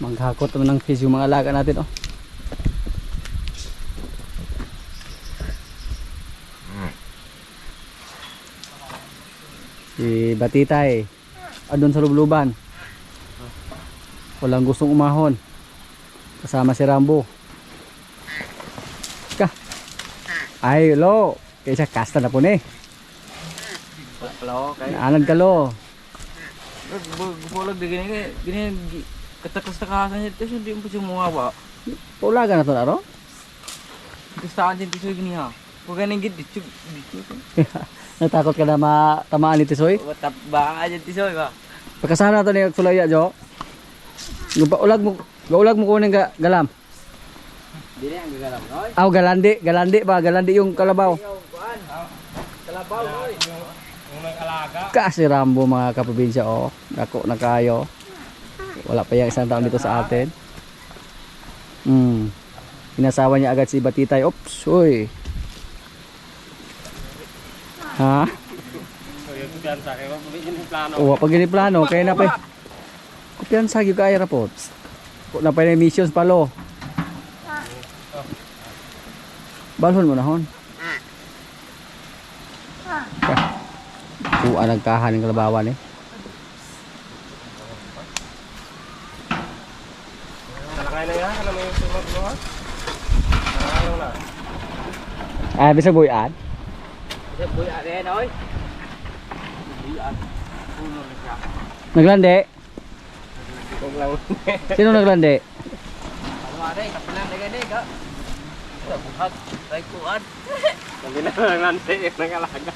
Maghakot naman ng fish yung mga alaga natin, oh. Si Batitay andun sa lubluban, walang gustong umahon, kasama si Rambo. Ka ay lo kaysa kasta na po ni naanan ka lo Bulag di gini kataklas-takasan niya ito hindi mo siya muwawa. Ulaga na to na ro. Gustahan din tisoy gini ha. Kung ganing gid dito. Natakot ka na matamaan ni Tisoy? Watap ba aja tisoy ba. Pagkasana to ni Sulaya Jo. Gaulag mo kunin ka galam. Dili ang gagalam noy. Aw galandi ba? Galandi yung kalabaw. Kalabaw noy. Yung nag-alaga. Kasi Rambo mga kaprobinsya, oh. Dako na kayo. Wala pa yung isang taon dito sa atin. Inasawa niya agad si Batitay. Oops, uy. Ha? Oo, pag giniplano, kaya na pa. Kumpiyansa yung kaya rapot. Kung na pa yung missions palo. Balhon mo na hon. Kuha nagkahan ng kalabawan eh. Ah, bisa buyan? Bisa buyan eh noy. Naglande? Sino naglande? Ano are kapilang dega ka. Buhat tay kuan. Hindi na naglande nagalaga.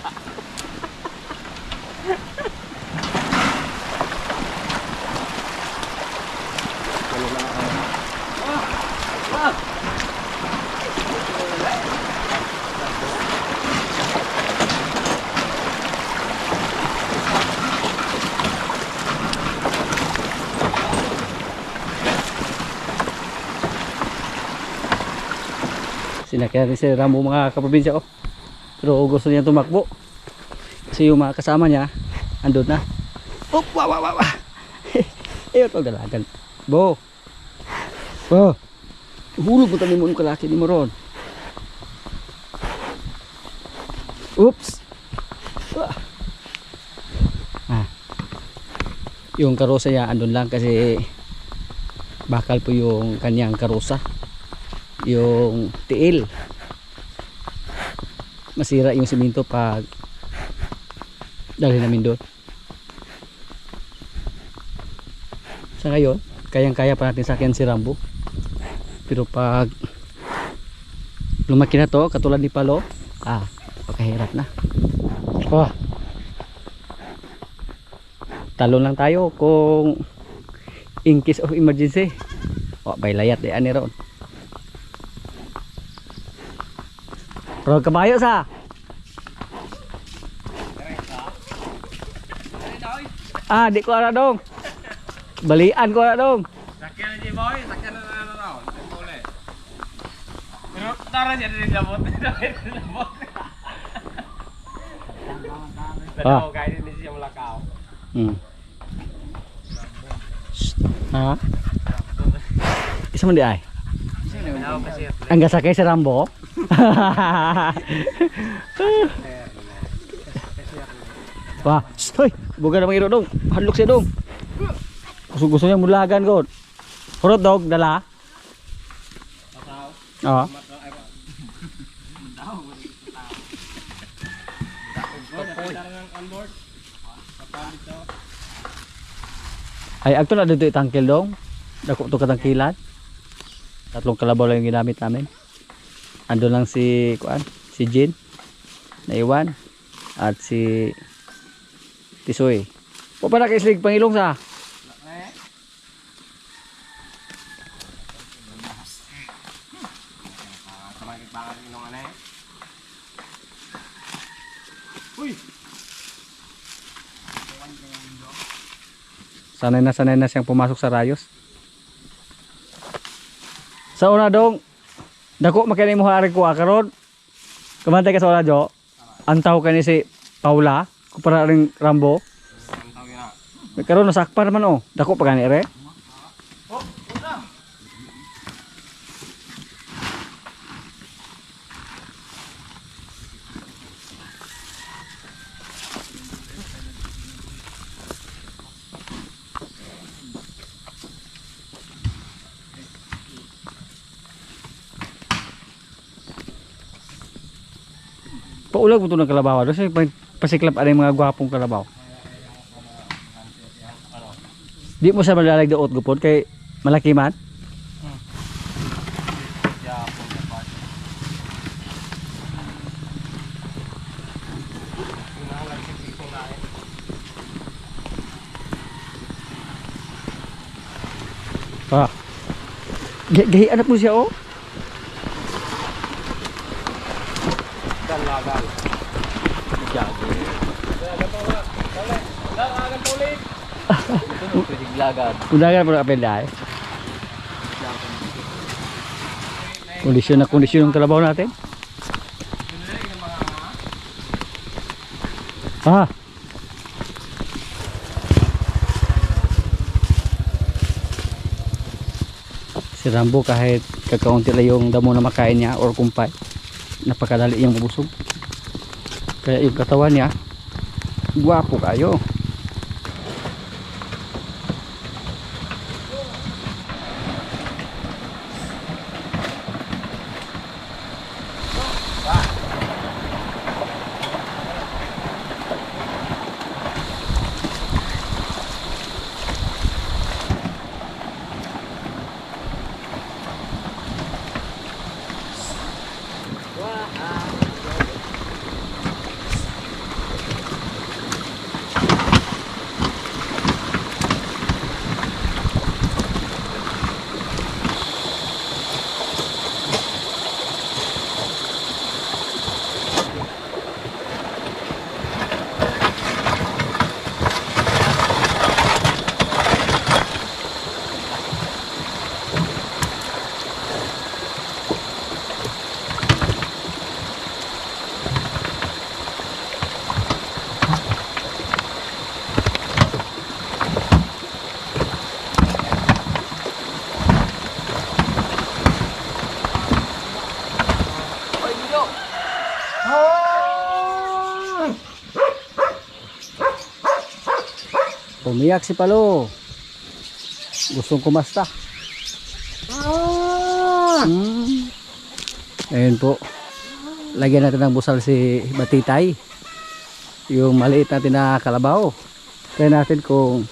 Sinakyan ni si Rambo mga kaprobinsya, oh. Pero gusto niya tumakbo kasi yung mga kasama niya andun na. Oh, wow. Ayaw ito dalagan. Bo hulog mo tanin mo yung kalaki ni mo ron. Oops. Yung karosa niya andun lang kasi bakal po yung kanyang karosa, yung tiil. Masira yung simento pag dali namin doon. Sa ngayon kayang-kaya pa natin sakyan si Rambo, pero pag lumaki na to katulad ni Palo, pagkahirap na. Talon lang tayo kung in case of emergency. Baylayat di ani ron. Pero kabayo sa di ko ara dong. Balian ko ara dong. Sakyan aja boy, sakyan na raw. Boleh. Pero tara jadi dilabot. Tanaw kay ni siya malakaw. Isa man di ay. Angga sakay si Rambo. Wah, hoy, bukan namang iro dong. Hadlok siya dong. Gusto niya mulagan ko. Hurot dog, dala. Oo. Ay, agto na dito itangkil dong. Dako to katangkilan. Tatlong kalabaw lang yung ginamit namin. Ando lang si Jin naiwan at si Tisoy. O para kay Slig Pangilong sa. Sanay na siyang pumasok sa rayos. Sa una dong dako makinay mo hari ko karon. Kamantay ka sa una jo. Antaw ka ni si Paula kupara ring Rambo. Karon nasakpan man oh. Dako pa gani re. Paulag mo ito ng kalabaw. Kasi pasiklap ano yung mga gwapong kalabaw. Di mo sa malalag daot gupon kay malaki man. Ah. Gahian mo siya oh. Dalagal. Jagi. Dalagan tulit. Ito pwede lagad. Undangan po na kapenda eh. Kondisyon ng kalabaw natin. Ah. Si Rambo kahit kakaunti lang yung damo na makain niya or kumpay, napakadali niyang mabusog. Kaya yung katawan niya, gwapo kayo. Umiyak si Palo. Gustong kumasta. Ayun po. Lagyan natin ng busal si Batitay. Yung maliit natin na kalabaw. Kaya natin kung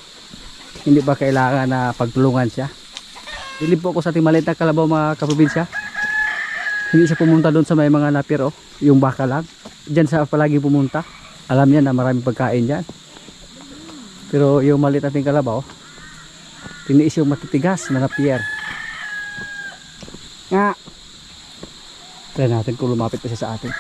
hindi ba kailangan na pagtulungan siya. Bilib po ako sa ating maliit na kalabaw mga kaprobinsya. Hindi siya pumunta doon sa may mga napir oh. Yung baka lang. Diyan sa palagi pumunta. Alam niya na maraming pagkain dyan. Pero yung maliit nating kalabaw, tiniis yung matitigas na napier. Nga! Try natin kung lumapit pa siya sa atin.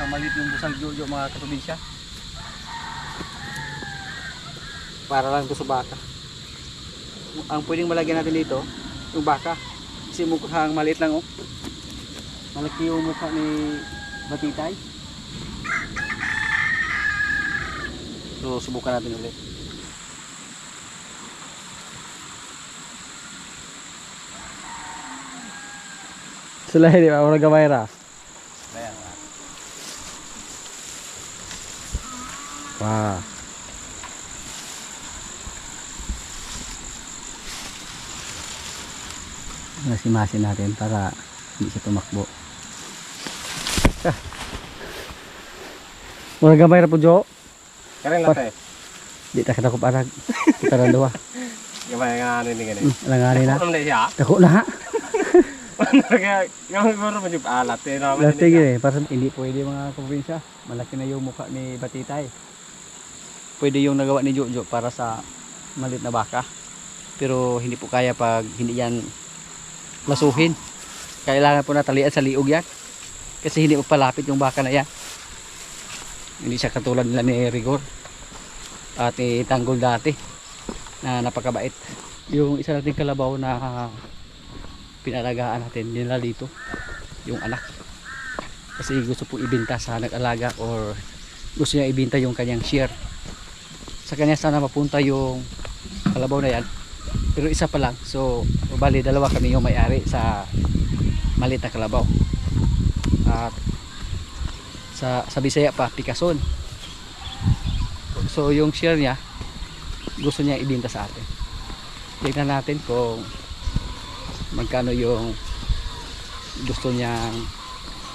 Maliit yung busal jojo mga kaprobinsya. Para lang ito sa baka. Ang pwedeng malagyan natin dito, yung baka. Kasi mukhang maliit lang oh. Malaki yung mukha ni Batitay. So subukan natin ulit. Sila hindi pa wala gamay ra. Wow. Nasimasin natin para hindi siya tumakbo. Mura gamay ra po Jo. Karen latte. Di ta kita ko parag. Kita ra duha. Gamay nga ni gani. Langani na. Ano na siya? Dako na. Kaya yung guro man yung latte na man. Latte gini, para hindi pwede mga probinsya. Malaki na yung mukha ni Batitay. pwede yung nagawa ni Jojo para sa maliit na baka. Pero hindi po kaya pag hindi yan lasuhin. Kailangan po natalian sa liog yan. Kasi hindi magpalapit yung baka na yan. Hindi siya katulad nila ni Rigor at Tanggol dati na napakabait. Yung isa nating kalabaw na pinalagaan natin nila dito, yung anak. Kasi gusto po ibenta sa nag-alaga or gusto niya ibenta yung kanyang share. Sa kanya sana mapunta yung kalabaw na yan. Pero isa pa lang. So bali dalawa kami yung may-ari sa maliit na kalabaw. At sa Bisaya pa, Pikason. So yung share niya gusto niya ibenta sa atin. Tingnan natin kung magkano yung gusto niyang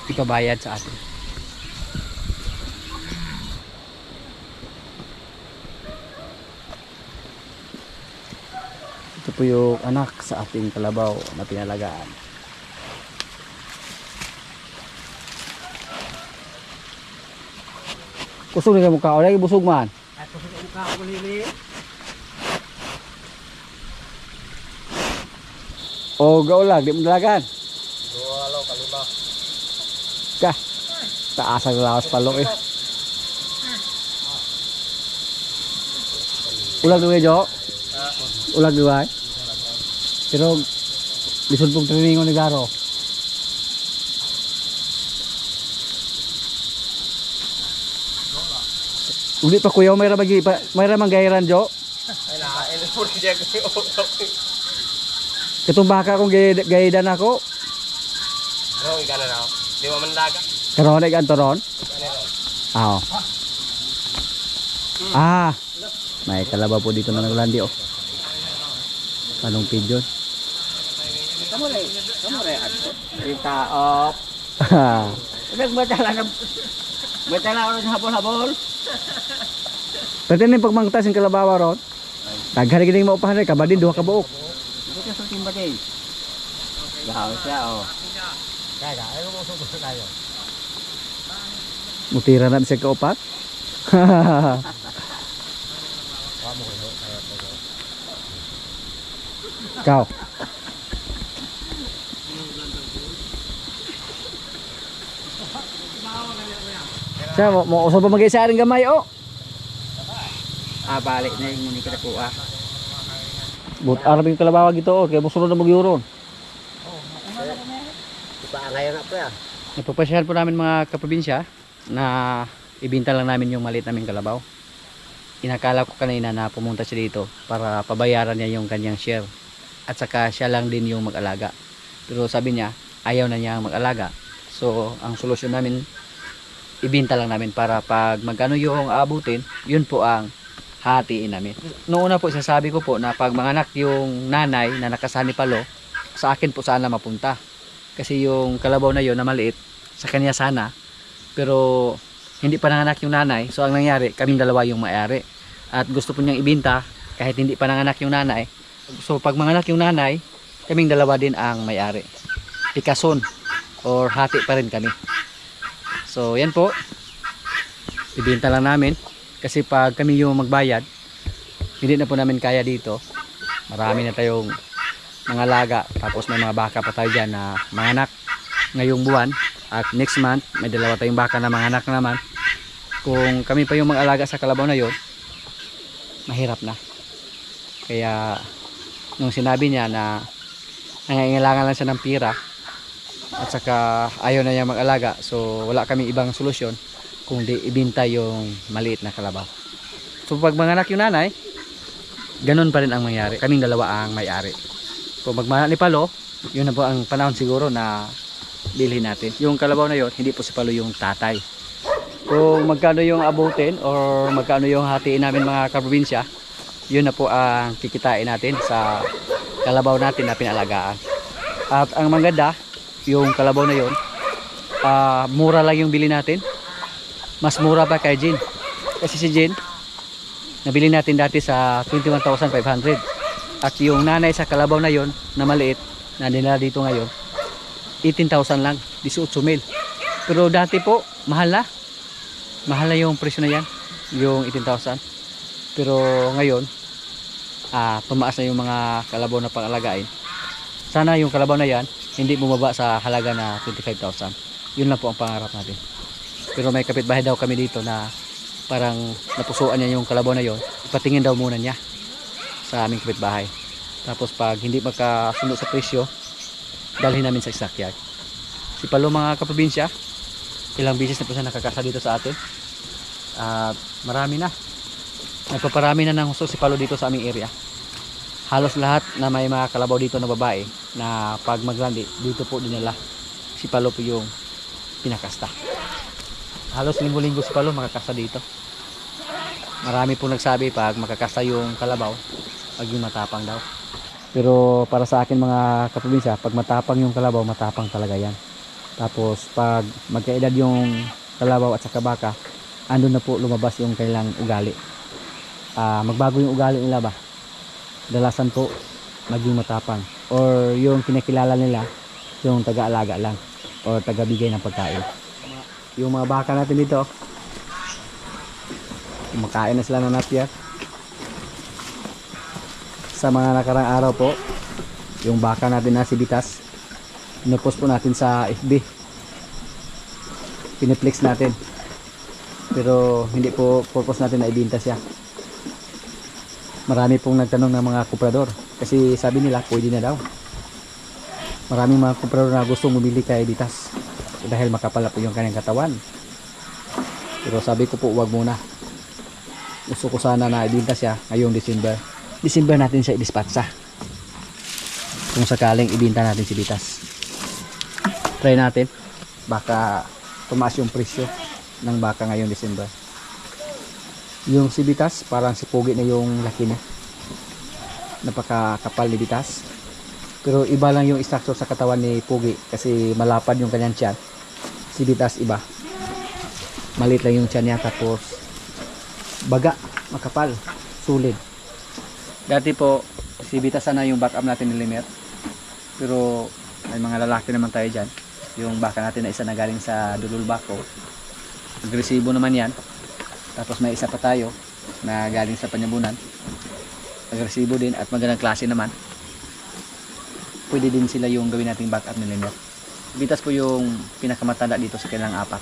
ipabayad sa atin. Ito po yung anak sa ating kalabaw na pinalagaan. Busog na ka mukha o lagi busog man. At kusog ang mukha ko lili. O gaulag, di mo dalagan. Duwalo, kalima. Ka. Taas ang lawas palo eh. Ulag duwe jo. Ulag duwe. Pero lisod pong training ni Garo. Uli pa kuya, may ramagi pa, may ramang gairan jo. Ay na, elmo rin ko utok. Katong baka kong gaidan ako. No, ika na na. Di mo man daga. Karon ay kantoron. Ah. Ah. May kalabaw po dito na naglandi oh. Anong pigeon? Kamu re ato. Kita op. Nagbatala na. Batala ako sa habol-habol. Pwede na yung pagmangtas yung kalabawa ron. Naghari-giling maupahan rin, kabadin, duha ka buok. Ito ka sa timba din. Gahaw siya, oh. Kaya, ayaw mo sugot tayo. Mutira na siya kaupat. Ikaw. Siya, mo usap pa mag-isa rin gamay, oh. Balik na yung muni kita kuha. But arabing kalabawa gito, oh. Kaya musunod na mag-euron. Ipaangayon na po yan. Napapasyahan po namin mga kaprobinsya na ibinta lang namin yung maliit naming kalabaw. Inakala ko kanina na pumunta siya dito para pabayaran niya yung kanyang share. At saka siya lang din yung mag-alaga. Pero sabi niya, ayaw na niya mag-alaga. So, ang solusyon namin, ibinta lang namin para pag magkano yung aabutin, yun po ang hatiin namin. Noong una po, sasabi ko po na pag manganak yung nanay na nakasani palo, sa akin po sana mapunta. Kasi yung kalabaw na yun na maliit, sa kanya sana. Pero hindi pa nanganak yung nanay. So ang nangyari, kaming dalawa yung may-ari. At gusto po niyang ibinta kahit hindi pa nanganak yung nanay. So pag manganak yung nanay, kaming dalawa din ang may-ari. Pikason or hati pa rin kami. So yan po. Ibinta lang namin. Kasi pag kami yung magbayad, hindi na po namin kaya dito. Marami na tayong mga laga. Tapos may mga baka pa tayo dyan na manganak ngayong buwan. At next month, may dalawa tayong baka na manganak naman. Kung kami pa yung mag-alaga sa kalabaw na yon, mahirap na. Kaya nung sinabi niya na nangailangan lang siya ng pira at saka ayaw na niya mag-alaga, so wala kami ibang solusyon kundi ibinta yung maliit na kalabaw. So pag manganak yung nanay, ganun pa rin ang mangyari. Kaming dalawa ang may-ari. Kung magmanganak ni Palo, yun na po ang panahon siguro na bilhin natin. Yung kalabaw na yun, hindi po si Palo yung tatay. Kung magkano yung abutin or magkano yung hatiin namin mga kaprobinsya, yun na po ang kikitain natin sa kalabaw natin na pinalagaan. At ang maganda, yung kalabaw na yun, mura lang yung bili natin. Mas mura pa kay Jin. Kasi si Jin, nabili natin dati sa 21,500. At yung nanay sa kalabaw na yon na maliit, na nila dito ngayon, 18,000 lang, 18,000. Pero dati po, mahal na. Mahal na yung presyo na yan, yung 18,000. Pero ngayon, tumaas na yung mga kalabaw na pang-alagain. Sana yung kalabaw na yan hindi bumaba sa halaga na 25,000. Yun lang po ang pangarap natin. Pero may kapitbahay daw kami dito na parang napusuan niya yung kalabaw na yon. Ipatingin daw muna niya sa aming kapitbahay. Tapos pag hindi magkasundo sa presyo, dalhin namin sa stockyard. Si Palo mga kaprobinsya, ilang beses na po siya nakakasa dito sa atin. At marami na. Nagpaparami na ng husto si Palo dito sa aming area. Halos lahat na may mga kalabaw dito na babae na pag maglandi, dito po dinala. Si Palo po yung pinakasta. Halos linggo-linggo si Palo makakasta dito. Marami po nagsabi pag makakasta yung kalabaw, maging matapang daw. Pero para sa akin mga kaprobinsya, pag matapang yung kalabaw, matapang talaga yan. Tapos pag magkaedad yung kalabaw at saka baka, andun na po lumabas yung kanilang ugali. Magbago yung ugali nila ba? Dalasan po maging matapang. Or yung kinakilala nila, yung taga-alaga lang. Or taga-bigay ng pagkain. Yung mga baka natin dito, kumakain na sila ng napier. Sa mga nakarang araw po, yung baka natin na si Bitas, inupost po natin sa FB. Piniplex natin. Pero hindi po purpose natin na ibinta siya. Marami pong nagtanong ng mga kuprador kasi sabi nila pwede na daw. Maraming mga kuprador na gustong bumili kay Bitas dahil makapal po yung kanyang katawan. Pero sabi ko po wag muna. Gusto ko sana na ibinta siya ngayong December natin siya i-dispatcha. Kung sakaling ibinta natin si Bitas, try natin, baka tumaas yung presyo ng baka ngayong December. Yung si Bitas parang si Pugi na yung laki niya, napakakapal ni Bitas. Pero iba lang yung structure sa katawan ni Pugi kasi malapad yung kanyang tiyan. Si Bitas iba, maliit lang yung tiyan niya, tapos baga, makapal, sulit. Dati po si Bitas sana yung backup natin ni Limer, pero may mga lalaki naman tayo dyan. Yung baka natin na isa na galing sa Dulul Bako, agresibo naman yan. Tapos may isa pa tayo na galing sa Panyabunan, agresibo din at magandang klase naman. Pwede din sila yung gawin nating backup ni Limer. Bitas po yung pinakamatanda dito sa kanilang apat.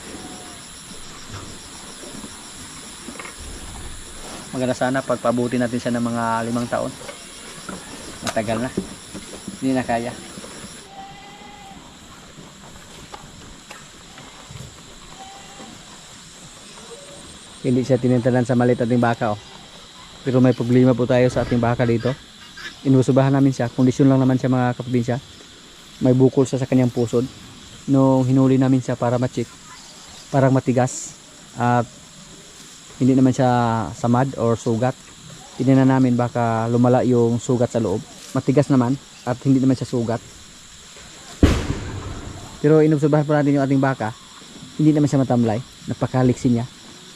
Maganda sana pagpabuti natin siya ng mga 5 taon. Matagal na, hindi na kaya. Hindi siya tinintanan sa maliit ating baka, oh. Pero may problema po tayo sa ating baka dito. Inusubahan namin siya, kondisyon lang naman siya mga kaprobinsya. May bukol sa kanyang pusod. Nung hinuli namin siya para ma-check, parang matigas at hindi naman siya samad or sugat. Tinignan namin baka lumala yung sugat sa loob. Matigas naman at hindi naman siya sugat. Pero inobserbahan po natin yung ating baka, hindi naman siya matamlay, napakaliksi niya.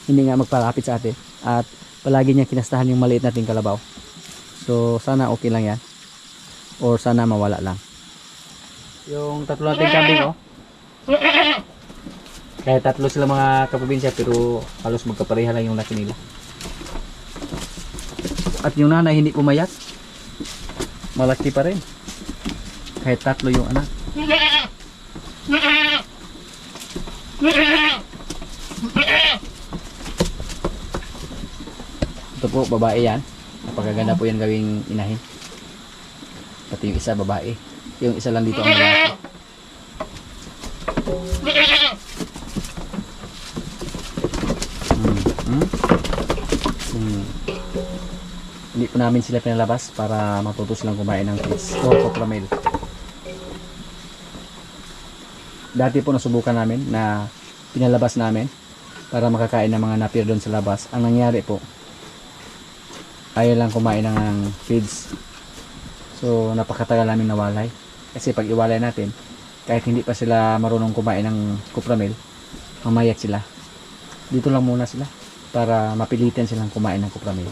Hindi nga magpalapit sa atin at palagi niya kinastahan yung maliit nating kalabaw. So sana okay lang yan, or sana mawala lang. Yung tatlo nating kambing, oh, kaya tatlo sila mga kaprobinsya, pero halos magkapareha lang yung laki nila. At yung nanay hindi pumayat, malaki pa rin kahit tatlo yung anak. Ito po, babae yan. Napakaganda po yan gawing inahin. Pati yung isa babae. Yung isa lang dito ang lalaki. Hindi po namin sila pinalabas para matuto silang kumain ng fish or copramel. Dati po nasubukan namin na pinalabas namin para makakain ng mga napier doon sa labas. Ang nangyari po, ayaw lang kumain ng feeds. So napakatagal namin nawalay. Kasi pag iwalay natin, kahit hindi pa sila marunong kumain ng copramel, mamayat sila. Dito lang muna sila para mapilitin silang kumain ng copramel.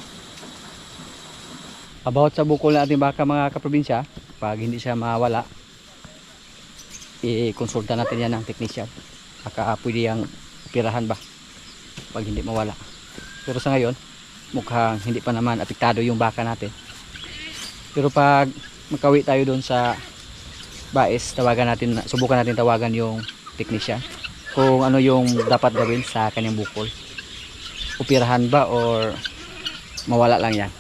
About sa bukol na ating baka mga kaprobinsya, pag hindi siya mawala, i-konsulta natin yan ng technician. Baka pwede yung pirahan ba pag hindi mawala. Pero sa ngayon, mukhang hindi pa naman apektado yung baka natin. Pero pag makawi tayo doon sa bais, tawagan natin, subukan natin tawagan yung technician kung ano yung dapat gawin sa kanyang bukol. Upirahan ba or mawala lang yan.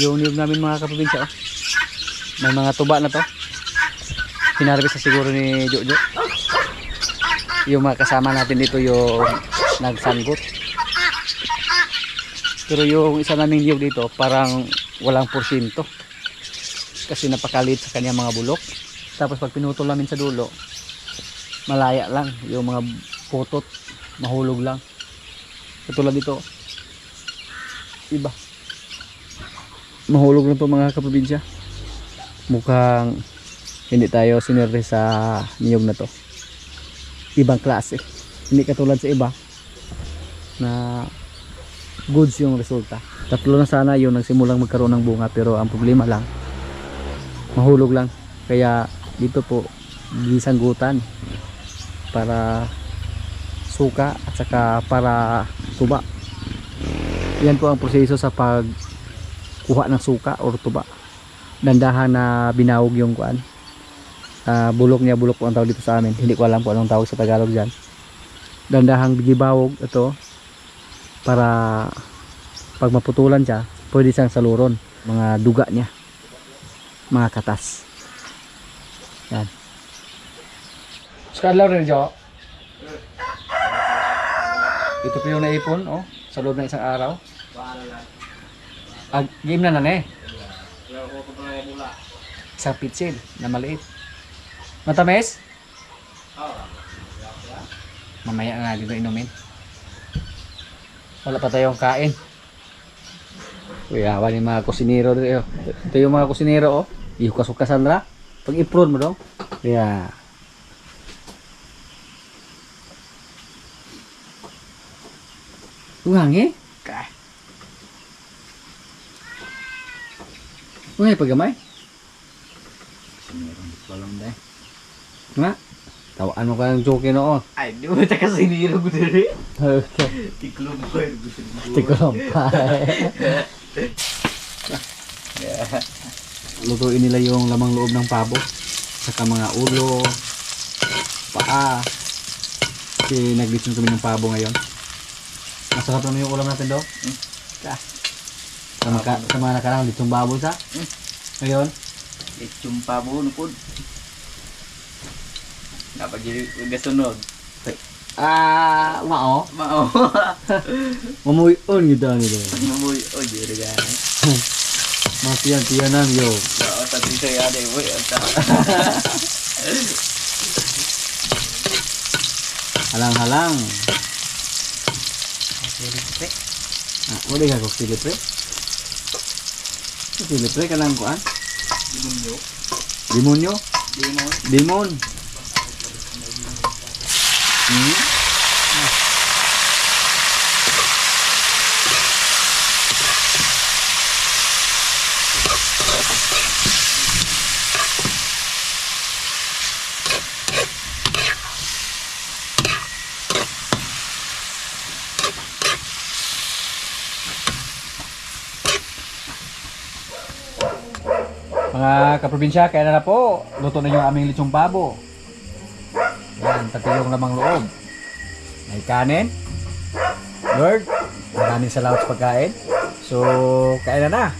Yung niyog namin mga kaprobinsya, oh. May mga tuba na to. Hinarvest na siguro ni Jojo. Yung mga kasama natin dito yung nagsanggot. Pero yung isa naming niyog dito parang walang porsyento. Kasi napakalit sa kanya mga bulok. Tapos pag pinutol namin sa dulo, malaya lang. Yung mga putot, mahulog lang. Katulad dito, iba. Mahulog lang to mga kaprobinsya. Mukhang hindi tayo sinerte sa niyog na to. Ibang klase. Hindi katulad sa iba na goods yung resulta. Tatlo na sana yung nagsimulang magkaroon ng bunga, pero ang problema lang mahulog lang. Kaya dito po gisanggutan para suka at saka para tuba. Yan po ang proseso sa pagkuha ng suka or tuba. Dandahan na binawog yung kuan. Bulok niya, bulok po ang tawag dito sa amin. Hindi ko alam kung anong tawag sa Tagalog dyan. Dandahang bigibawog ito para pag maputulan siya, pwede siyang saluron. Mga duga niya, mga katas. Yan. Skadlaw rin siya. Ito po yung naipon, oh, sa loob ng isang araw. Game na eh. Isang pitsil na maliit. Matamis? Mamaya nga dito inumin. Wala pa tayong kain. Kuya, wala yung mga kusinero dito. Ito yung mga kusinero, oh. Ihukas-hukasan na. Pag ipron mo dong. Kaya uhangi? Kaya uhangi pagamay? Kusinero, walang dahil. Nga? Tawaan mo ka ng joke no, oh. Ay, di mo ta kasiniro ko diri. Tiklom ko. Tiklom pa. Lutuin nila yung lamang loob ng pabo. Saka mga ulo, paa. Kasi nag-listen kami ng pabo ngayon. Masarap naman yung ulam natin daw. Sa mga nakarang litong baboy sa. Ngayon, Lechong pabo no pod. Dapat jadi gasunod. mao. Mao. Mamuyon gitu nito. Mamoy o jadi gan. Matiyan-tiyanan yo. Oo, tadi saya ada we ata. Halang-halang. Boleh gak kok sili pre? Sili pre kanang kuan? Limonyo. Limonyo? Limon. Limon. Mga kaprobinsya, kaya na po, luto na yung aming lechong babo. Yan, pati yung lamang loob. May kanin. Lord, maraming salamat sa pagkain. So, kain na.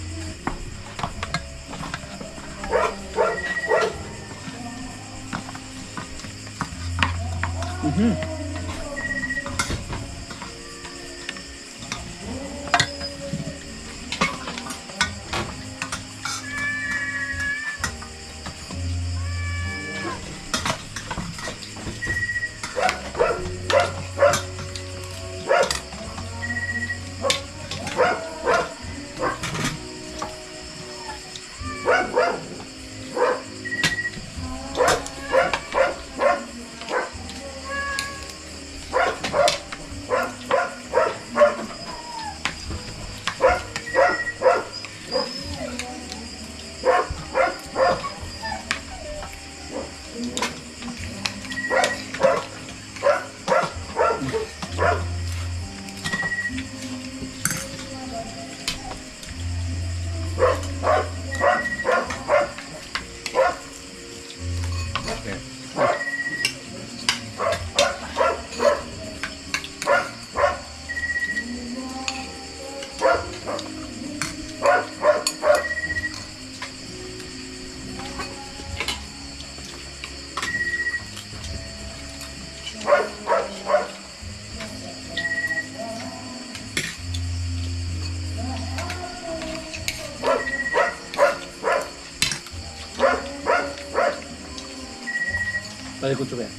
Balik ko coba.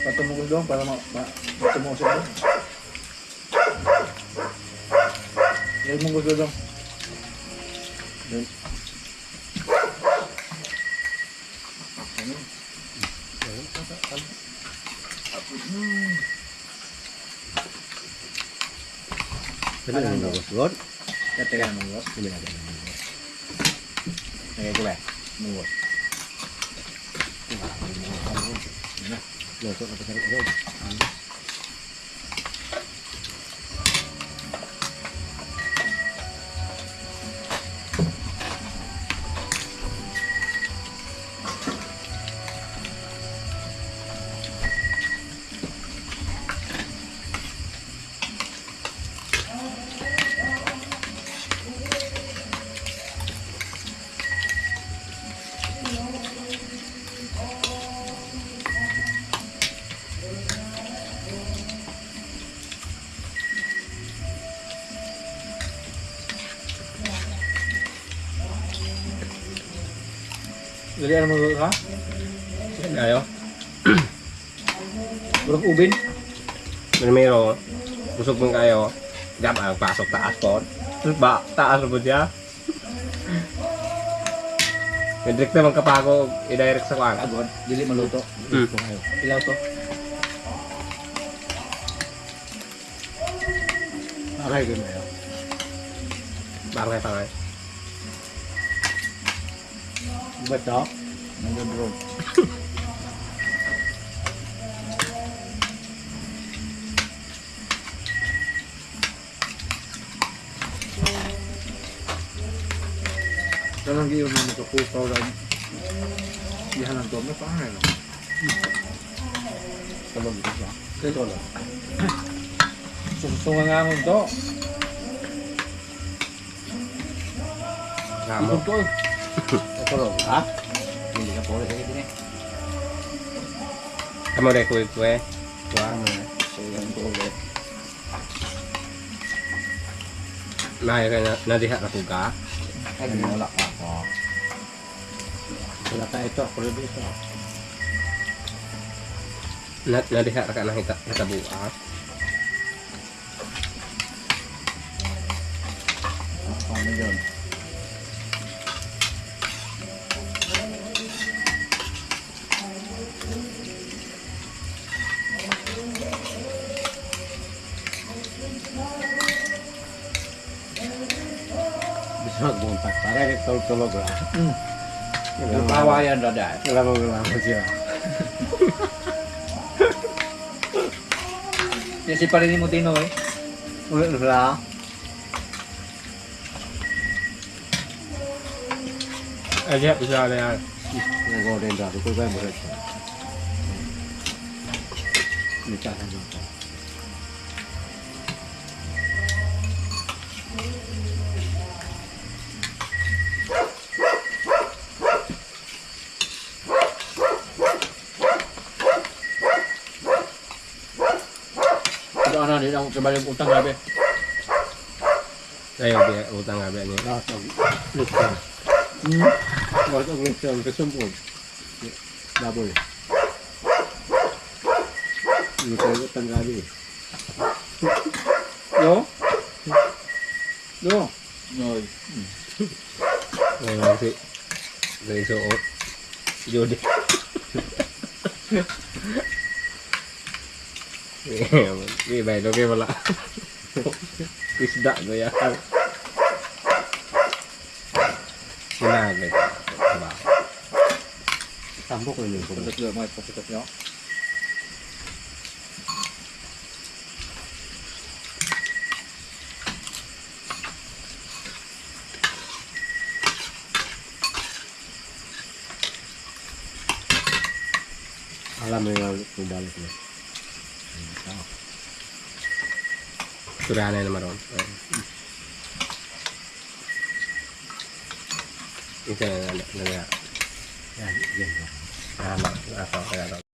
Patumugol dong para matumuo siya. Yan mo gusto dong. Cái này là rốt. Cái này là rốt. Cái này là này cái này. Mua. Rồi tôi phải cái rốt. Jadi ada menurut ha? Ayo. Burung ubin. Meron. Busog mo kayo. Gap ang pasok taas po. Terus taas po siya. Direct naman kapago i-direct sa kwan. Agad, dili maluto. Ilaw to. Aray ko na yun. Barangay tangay. Ba't to? Nandun bro. Dalam giyon mo sa puso lang. Dihan ang dome pa nga no. Talong dito siya. Dito lang. Susungan nga ngon to. Ngamo. Ito to. Ito lang, ha? Hindi ka pole sa din eh. Kamu deh kue. Wah. So yan to ulit. Nah, kaya nadiha na kuga. Ay, wala pa ako. Wala ka ito, ako rin ito. Nadiha ra ka na hitabuha. Ano yun? Bisa magbuntag para nagtulog ra. Kawayan rada. Wala mo siya. Yan si Parini Mutino eh. Ulit na. Aja bisa na yan. Nag-order dati ko ba mo rin. Nika na dito. Ano din ang trabalho utang gabi. Ayo dia utang gabi niya. Lupa. Bakit ang lupa ang kesumpod? Double. Lupa ang utang gabi. Yo? Yo? Noy. Ngayon si suot. Jodi. Ini baik oke pala. Isda ko yan. Sinabi. Diba? Tambok ko yun. Pagkat lang mga pasikat nyo. Marami nga bumalik na. Turahan na naman ron. Ito na. Yan, yan. Tama. Ako kaya ron.